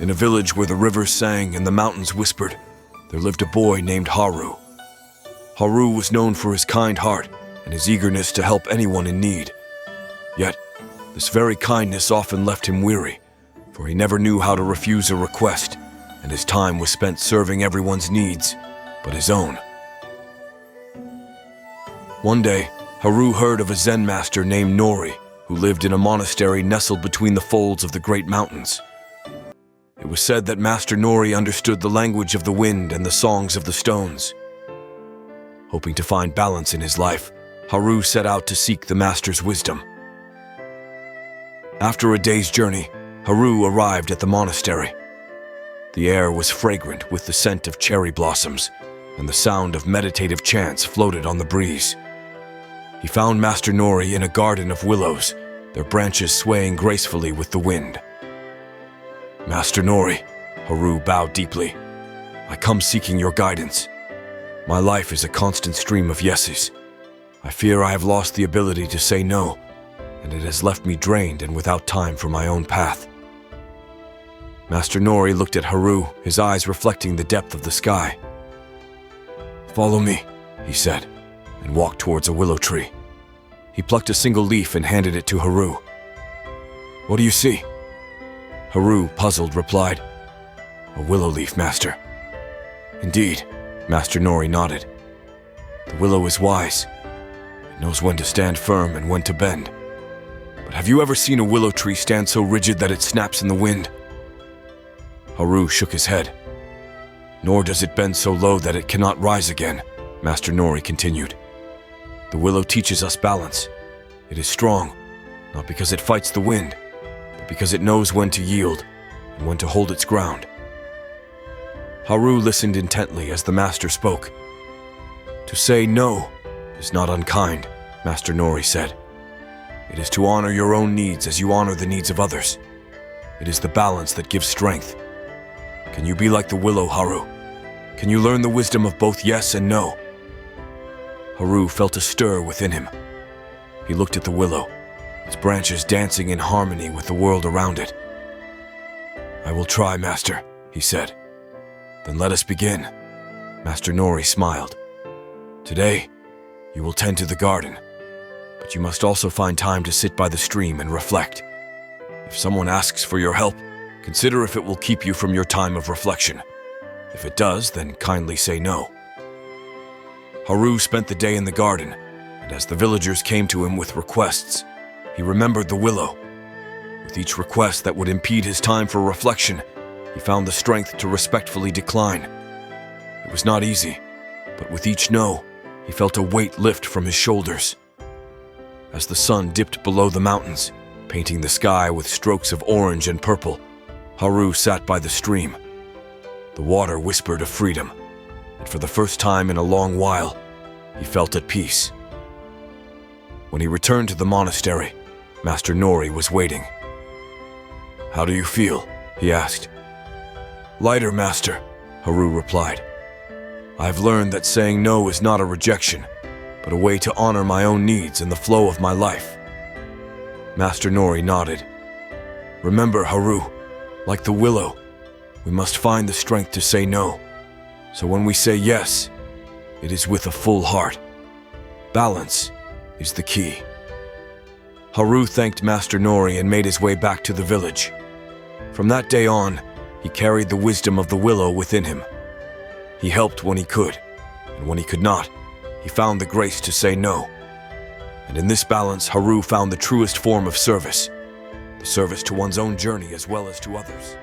In a village where the rivers sang and the mountains whispered, there lived a boy named Haru. Haru was known for his kind heart and his eagerness to help anyone in need. Yet, this very kindness often left him weary, for he never knew how to refuse a request, and his time was spent serving everyone's needs but his own. One day, Haru heard of a Zen master named Nori, who lived in a monastery nestled between the folds of the great mountains. It was said that Master Nori understood the language of the wind and the songs of the stones. Hoping to find balance in his life, Haru set out to seek the master's wisdom. After a day's journey, Haru arrived at the monastery. The air was fragrant with the scent of cherry blossoms, and the sound of meditative chants floated on the breeze. He found Master Nori in a garden of willows, their branches swaying gracefully with the wind. "Master Nori," Haru bowed deeply, "I come seeking your guidance. My life is a constant stream of yeses. I fear I have lost the ability to say no, and it has left me drained and without time for my own path." Master Nori looked at Haru, his eyes reflecting the depth of the sky. "Follow me," he said, and walked towards a willow tree. He plucked a single leaf and handed it to Haru. "What do you see?" Haru, puzzled, replied, "A willow leaf, Master." "Indeed," Master Nori nodded. "The willow is wise. It knows when to stand firm and when to bend. But have you ever seen a willow tree stand so rigid that it snaps in the wind?" Haru shook his head. "Nor does it bend so low that it cannot rise again," Master Nori continued. "The willow teaches us balance. It is strong, not because it fights the wind, but because it knows when to yield and when to hold its ground." Haru listened intently as the master spoke. "To say no is not unkind," Master Nori said. "It is to honor your own needs as you honor the needs of others. It is the balance that gives strength. Can you be like the willow, Haru? Can you learn the wisdom of both yes and no?" Haru felt a stir within him. He looked at the willow, its branches dancing in harmony with the world around it. "I will try, Master," he said. "Then let us begin." Master Nori smiled. "Today, you will tend to the garden, but you must also find time to sit by the stream and reflect. If someone asks for your help, consider if it will keep you from your time of reflection. If it does, then kindly say no." Haru spent the day in the garden, and as the villagers came to him with requests, he remembered the willow. With each request that would impede his time for reflection, he found the strength to respectfully decline. It was not easy, but with each no, he felt a weight lift from his shoulders. As the sun dipped below the mountains, painting the sky with strokes of orange and purple, Haru sat by the stream. The water whispered of freedom, and for the first time in a long while, he felt at peace. When he returned to the monastery, Master Nori was waiting. "How do you feel?" he asked. "Lighter, Master," Haru replied. "I've learned that saying no is not a rejection, but a way to honor my own needs and the flow of my life." Master Nori nodded. "Remember, Haru, like the willow, we must find the strength to say no. So when we say yes, it is with a full heart. Balance is the key." Haru thanked Master Nori and made his way back to the village. From that day on, he carried the wisdom of the willow within him. He helped when he could, and when he could not, he found the grace to say no. And in this balance, Haru found the truest form of service, the service to one's own journey as well as to others.